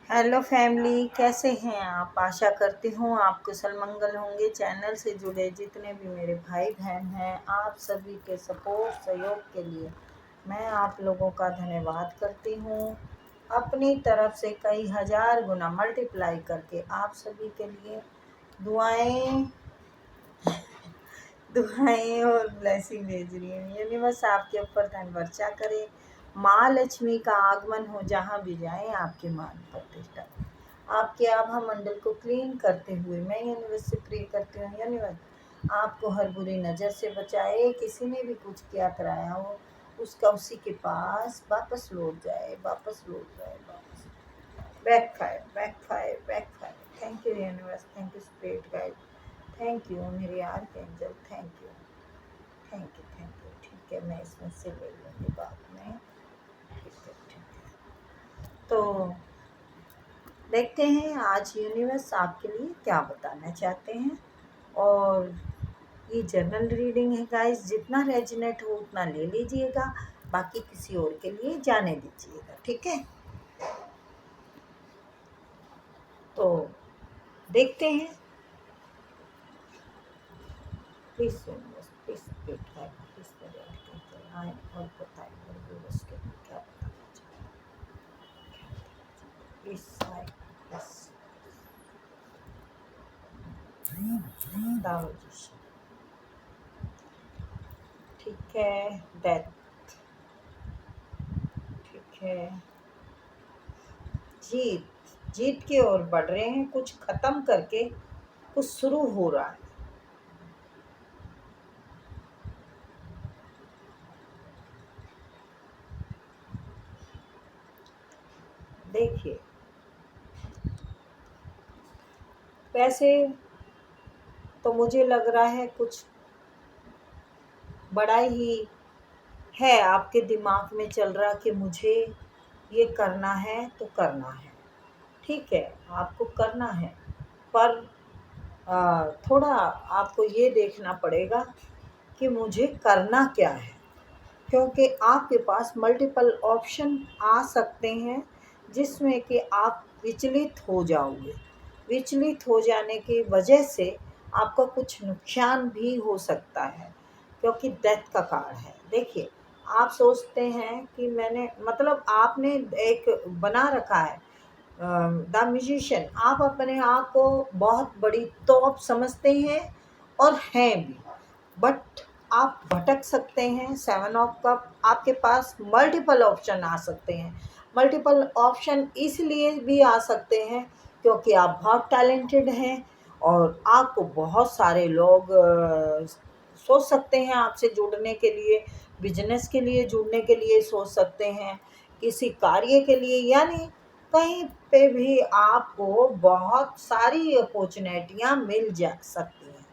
Hello family, कैसे हैं आप। आशा करती हूँ आप कुशल मंगल होंगे। चैनल से जुड़े जितने भी मेरे भाई बहन हैं, आप सभी के सपोर्ट सहयोग के लिए मैं आप लोगों का धन्यवाद करती हूँ। अपनी तरफ से कई हजार गुना मल्टीप्लाई करके आप सभी के लिए दुआएं दुआएं और ब्लेसिंग भेज रही हूँ। यूनिवर्स आपके ऊपर धन वर्षा करे, माँ लक्ष्मी का आगमन हो, जहाँ भी जाएं आपके मान प्रतिष्ठा। आपके आभा मंडल को क्लीन करते हुए मैं यूनिवर्स से प्रे करती हूँ, यूनिवर्स आपको हर बुरी नज़र से बचाए। किसी ने भी कुछ किया कराया हो उसका उसी के पास वापस लौट जाए, वापस backfire backfire backfire. Thank you universe, thank you spirit guide, thank you मेरे archangel, thank you thank you thank you. ठीक है, मैं इसमें से ले लूँगी बाद में। ठीक है, तो देखते हैं आज यूनिवर्स आपके लिए क्या बताना चाहते हैं। और ये जनरल रीडिंग है गाइस, जितना रेजोनेट हो उतना ले लीजिएगा, बाकी किसी और के लिए जाने दीजिएगा, ठीक है। तो देखते हैं। Please universe, please spirit guide, please मेरे आर्कएंजल आए और बताएं मेरे व्यूअर्स के लिए क्या बताना चाहते हैं। प्लीज साइड बस दावजिश, ठीक है। डेथ, ठीक है। जीत, जीत की ओर बढ़ रहे हैं, कुछ खत्म करके कुछ शुरू हो रहा है। देखिए, वैसे तो मुझे लग रहा है कुछ बड़ा ही है आपके दिमाग में चल रहा कि मुझे ये करना है तो करना है। ठीक है, आपको करना है, पर थोड़ा आपको ये देखना पड़ेगा कि मुझे करना क्या है, क्योंकि आपके पास मल्टीपल ऑप्शन आ सकते हैं जिसमें कि आप विचलित हो जाओगे। विचलित हो जाने की वजह से आपका कुछ नुकसान भी हो सकता है, क्योंकि डेथ का कार्ड है। देखिए, आप सोचते हैं कि मैंने मतलब आपने एक बना रखा है द म्यूजिशियन। आप अपने आप को बहुत बड़ी तोप समझते हैं और हैं भी, बट आप भटक सकते हैं। 7 ऑफ कप, आपके पास मल्टीपल ऑप्शन आ सकते हैं। मल्टीपल ऑप्शन इसलिए भी आ सकते हैं क्योंकि आप बहुत टैलेंटेड हैं और आपको बहुत सारे लोग सोच सकते हैं आपसे जुड़ने के लिए, बिजनेस के लिए जुड़ने के लिए सोच सकते हैं, किसी कार्य के लिए, यानी कहीं पे भी आपको बहुत सारी अपॉर्चुनिटियाँ मिल जा सकती हैं,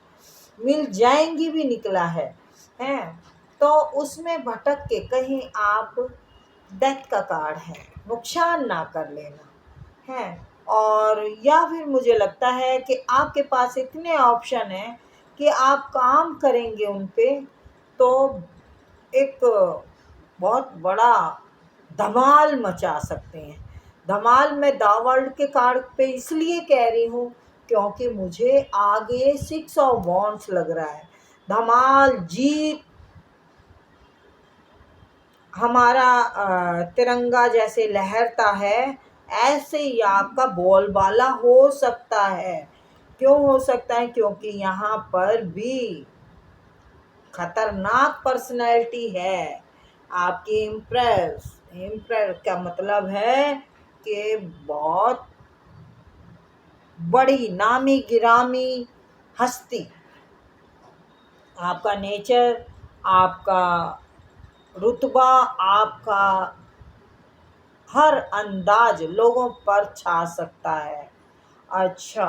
मिल जाएंगी भी, निकला है हैं। तो उसमें भटक के कहीं आप, डेथ का कार्ड है, नुकसान ना कर लेना है। और या फिर मुझे लगता है कि आपके पास इतने ऑप्शन हैं कि आप काम करेंगे उन पे तो एक बहुत बड़ा धमाल मचा सकते हैं। धमाल मैं द वर्ल्ड के कार्ड पे इसलिए कह रही हूँ क्योंकि मुझे आगे 6 ऑफ वॉन्ड्स लग रहा है। धमाल, जीत, हमारा तिरंगा जैसे लहरता है, ऐसे ही आपका बोलबाला हो सकता है। क्यों हो सकता है? क्योंकि यहाँ पर भी खतरनाक पर्सनैलिटी है आपकी इम्प्रेस। इम्प्रेस का मतलब है कि बहुत बड़ी नामी गिरामी हस्ती। आपका नेचर, आपका रुतबा, आपका हर अंदाज लोगों पर छा सकता है। अच्छा,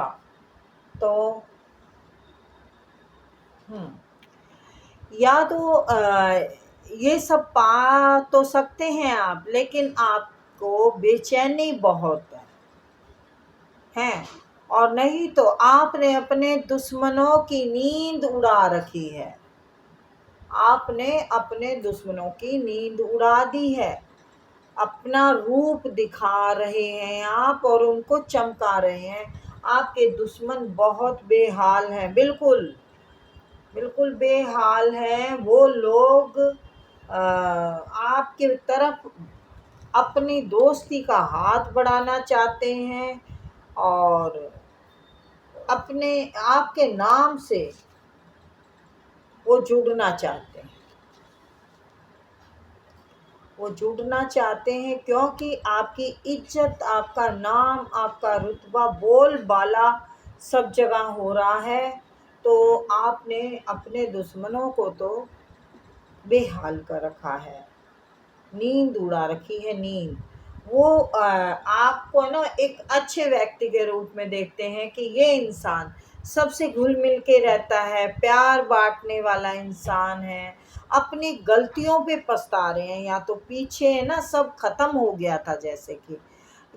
तो या तो ये सब पा तो सकते हैं आप, लेकिन आपको बेचैनी बहुत है। और नहीं तो आपने अपने दुश्मनों की नींद उड़ा रखी है। आपने अपने दुश्मनों की नींद उड़ा दी है। अपना रूप दिखा रहे हैं आप और उनको चमका रहे हैं। आपके दुश्मन बहुत बेहाल हैं, बिल्कुल बिल्कुल बेहाल हैं। वो लोग आपके तरफ अपनी दोस्ती का हाथ बढ़ाना चाहते हैं और अपने आपके नाम से वो जुड़ना चाहते हैं। वो जुड़ना चाहते हैं क्योंकि आपकी इज्जत, आपका नाम, आपका रुतबा बोलबाला सब जगह हो रहा है। तो आपने अपने दुश्मनों को तो बेहाल कर रखा है, नींद उड़ा रखी है, नींद। वो आपको ना एक अच्छे व्यक्ति के रूप में देखते हैं कि ये इंसान सबसे घुल मिल के रहता है, प्यार बांटने वाला इंसान है। अपनी गलतियों पे पछता रहे हैं, या तो पीछे है ना सब खत्म हो गया था, जैसे कि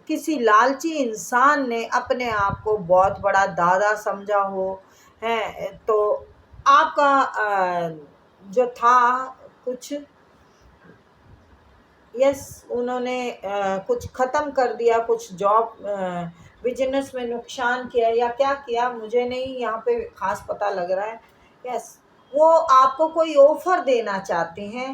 किसी लालची इंसान ने अपने आप को बहुत बड़ा दादा समझा हो है। तो आपका जो था कुछ, यस, उन्होंने कुछ ख़त्म कर दिया, कुछ जॉब बिजनेस में नुकसान किया या क्या किया मुझे नहीं यहाँ पे ख़ास पता लग रहा है। यस, वो आपको कोई ऑफ़र देना चाहते हैं,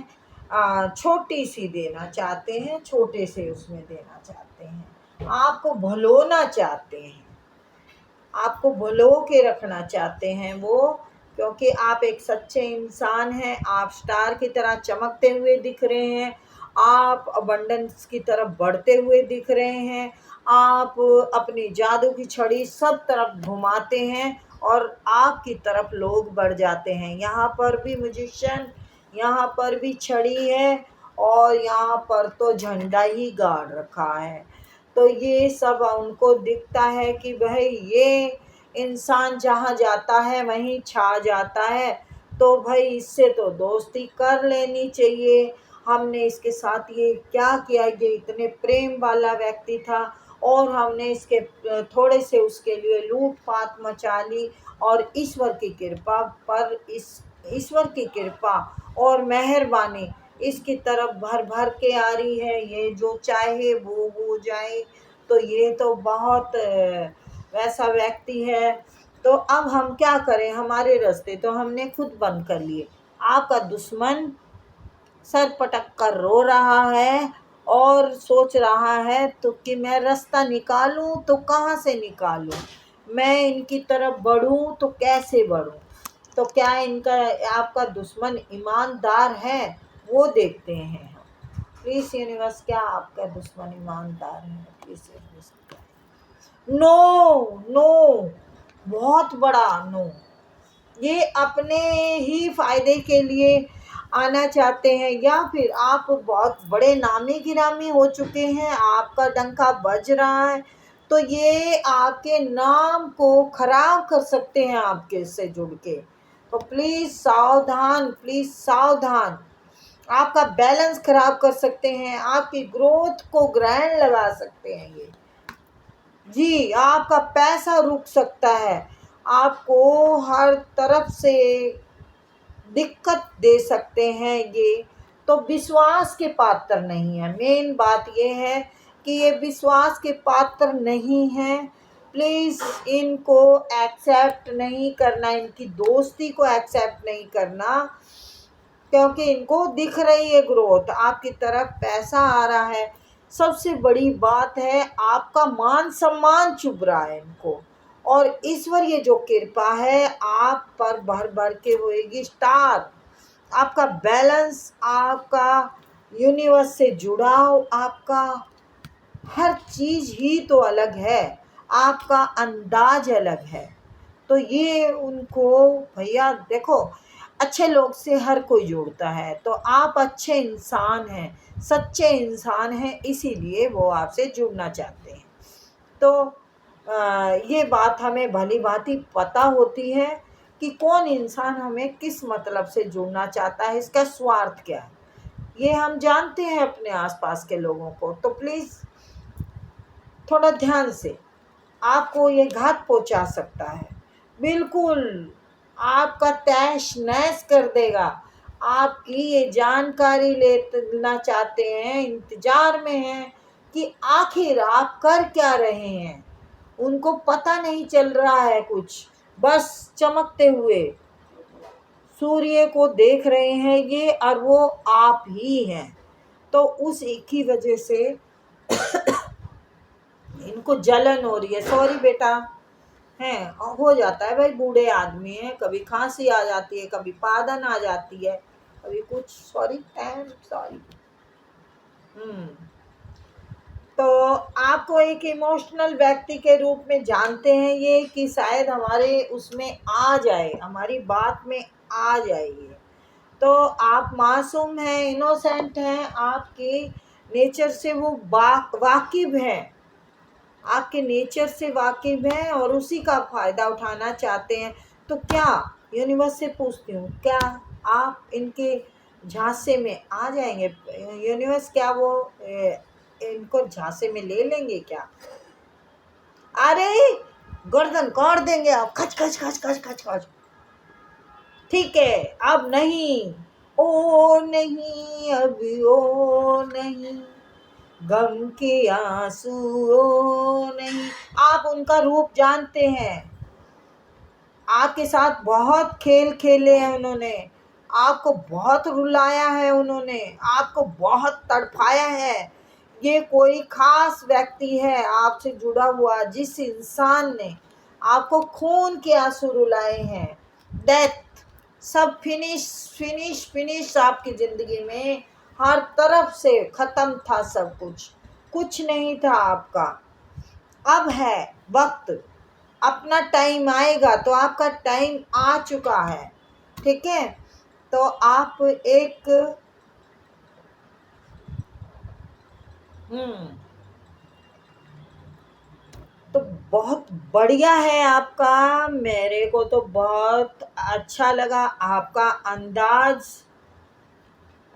छोटी सी देना चाहते हैं, छोटे से उसमें देना चाहते हैं, आपको भलोना चाहते हैं, आपको भुलो के रखना चाहते हैं वो। क्योंकि आप एक सच्चे इंसान हैं, आप स्टार की तरह चमकते हुए दिख रहे हैं, आप अबंडेंस की तरफ बढ़ते हुए दिख रहे हैं, आप अपनी जादू की छड़ी सब तरफ घुमाते हैं और आपकी तरफ लोग बढ़ जाते हैं। यहाँ पर भी म्यूजिशियन, यहाँ पर भी छड़ी है और यहाँ पर तो झंडा ही गाड़ रखा है। तो ये सब उनको दिखता है कि भाई ये इंसान जहाँ जाता है वहीं छा जाता है, तो भाई इससे तो दोस्ती कर लेनी चाहिए। हमने इसके साथ ये क्या किया, ये इतने प्रेम वाला व्यक्ति था और हमने इसके थोड़े से उसके लिए लूट पाट मचा ली, और ईश्वर की कृपा पर ईश्वर की कृपा और मेहरबानी इसकी तरफ भर भर के आ रही है। ये जो चाहे वो हो जाए। तो ये तो बहुत वैसा व्यक्ति है। तो अब हम क्या करें, हमारे रास्ते तो हमने खुद बंद कर लिए। आपका दुश्मन सर पटक कर रो रहा है और सोच रहा है तो कि मैं रास्ता निकालूं तो कहाँ से निकालूं, मैं इनकी तरफ बढ़ूं तो कैसे बढ़ूं। तो क्या इनका आपका दुश्मन ईमानदार है, वो देखते हैं हम। प्लीज़ यूनिवर्स, क्या आपका दुश्मन ईमानदार है? प्लीज़ यूनिवर्स, नो नो, बहुत बड़ा नो। ये अपने ही फायदे के लिए आना चाहते हैं, या फिर आप बहुत बड़े नामी गिरामी हो चुके हैं, आपका डंका बज रहा है, तो ये आपके नाम को खराब कर सकते हैं आपके से जुड़ के। तो प्लीज़ सावधान, प्लीज़ सावधान। आपका बैलेंस खराब कर सकते हैं, आपकी ग्रोथ को ग्रहण लगा सकते हैं ये जी। आपका पैसा रुक सकता है, आपको हर तरफ से दिक्कत दे सकते हैं ये। तो विश्वास के पात्र नहीं है, मेन बात ये है कि ये विश्वास के पात्र नहीं हैं। प्लीज़ इनको एक्सेप्ट नहीं करना, इनकी दोस्ती को एक्सेप्ट नहीं करना, क्योंकि इनको दिख रही है ग्रोथ, आपकी तरफ पैसा आ रहा है। सबसे बड़ी बात है आपका मान सम्मान चुभ रहा है इनको, और ईश्वर ये जो कृपा है आप पर भर भर के होएगी स्टार। आपका बैलेंस, आपका यूनिवर्स से जुड़ाव, आपका हर चीज़ ही तो अलग है, आपका अंदाज अलग है। तो ये उनको, भैया देखो, अच्छे लोग से हर कोई जुड़ता है, तो आप अच्छे इंसान हैं, सच्चे इंसान हैं, इसीलिए वो आपसे जुड़ना चाहते हैं। तो ये बात हमें भली भांति पता होती है कि कौन इंसान हमें किस मतलब से जुड़ना चाहता है, इसका स्वार्थ क्या है, ये हम जानते हैं अपने आसपास के लोगों को। तो प्लीज़ थोड़ा ध्यान से, आपको ये घात पहुंचा सकता है, बिल्कुल आपका तैश नैश कर देगा, आपकी ये जानकारी लेना चाहते हैं, इंतजार में हैं कि आखिर आप कर क्या रहे हैं। उनको पता नहीं चल रहा है कुछ, बस चमकते हुए सूर्य को देख रहे हैं ये, और वो आप ही हैं। तो उस एक ही वजह से इनको जलन हो रही है। सॉरी बेटा, है हो जाता है भाई, बूढ़े आदमी हैं, कभी खांसी आ जाती है, कभी पादन आ जाती है, कभी कुछ। Sorry, sorry. तो आपको एक इमोशनल व्यक्ति के रूप में जानते हैं ये, कि शायद हमारे उसमें आ जाए, हमारी बात में आ जाए ये। तो आप मासूम हैं, इनोसेंट हैं, आपके नेचर से वो वाकिफ हैं, आपके नेचर से वाकिफ हैं और उसी का फ़ायदा उठाना चाहते हैं। तो क्या, यूनिवर्स से पूछती हूँ, क्या आप इनके झांसे में आ जाएंगे? यूनिवर्स क्या वो इनको झांसे में ले लेंगे क्या? अरे गर्दन काट देंगे आप, खच खच खच खच खच खच। ठीक है, अब नहीं, ओ नहीं, अभी ओ नहीं, गम के आंसू ओ नहीं। आप उनका रूप जानते हैं, आपके साथ बहुत खेल खेले हैं उन्होंने, आपको बहुत रुलाया है उन्होंने, आपको बहुत तड़पाया है। ये कोई खास व्यक्ति है आपसे जुड़ा हुआ, जिस इंसान ने आपको खून के आंसू रुलाए हैं। डेथ, सब फिनिश फिनिश फिनिश आपकी ज़िंदगी में, हर तरफ से ख़त्म था सब कुछ, कुछ नहीं था आपका। अब है वक्त, अपना टाइम आएगा, तो आपका टाइम आ चुका है। ठीक है, तो आप एक तो बहुत बढ़िया है आपका, मेरे को तो बहुत अच्छा लगा आपका अंदाज।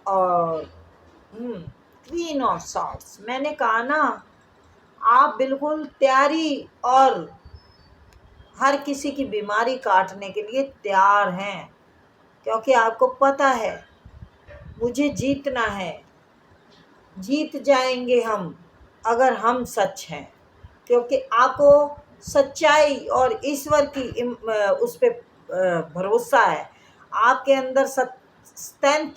और क्वीन ऑफ सॉर्ट्स, मैंने कहा ना, आप बिल्कुल तैयारी और हर किसी की बीमारी काटने के लिए तैयार हैं, क्योंकि आपको पता है मुझे जीतना है। जीत जाएंगे हम, अगर हम सच हैं, क्योंकि आपको सच्चाई और ईश्वर की उस पे भरोसा है। आपके अंदर स्ट्रेंथ,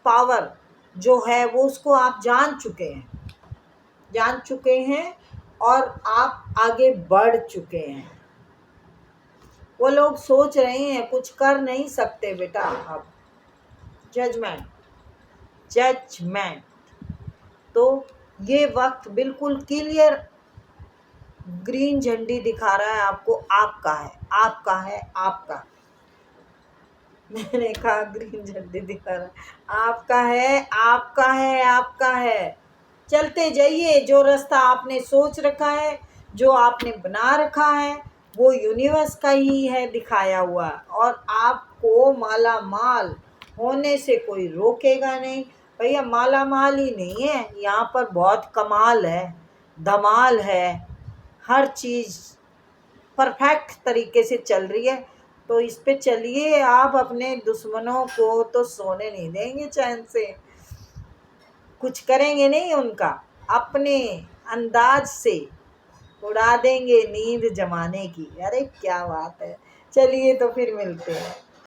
पावर जो है वो, उसको आप जान चुके हैं और आप आगे बढ़ चुके हैं। वो लोग सोच रहे हैं, कुछ कर नहीं सकते बेटा। अब जजमेंट, तो ये वक्त बिल्कुल क्लियर ग्रीन झंडी दिखा रहा है आपको, आपका है, आपका है, आपका। मैंने कहा ग्रीन झंडी दिखा रहा है, आपका है, आपका है, आपका है। चलते जाइए, जो रास्ता आपने सोच रखा है, जो आपने बना रखा है, वो यूनिवर्स का ही है दिखाया हुआ, और आपको माला माल होने से कोई रोकेगा नहीं। भैया माला माल ही नहीं है, यहाँ पर बहुत कमाल है, धमाल है, हर चीज़ परफेक्ट तरीके से चल रही है। तो इस पे चलिए, आप अपने दुश्मनों को तो सोने नहीं देंगे चैन से, कुछ करेंगे नहीं उनका, अपने अंदाज से उड़ा देंगे नींद जमाने की। अरे क्या बात है, चलिए तो फिर मिलते हैं।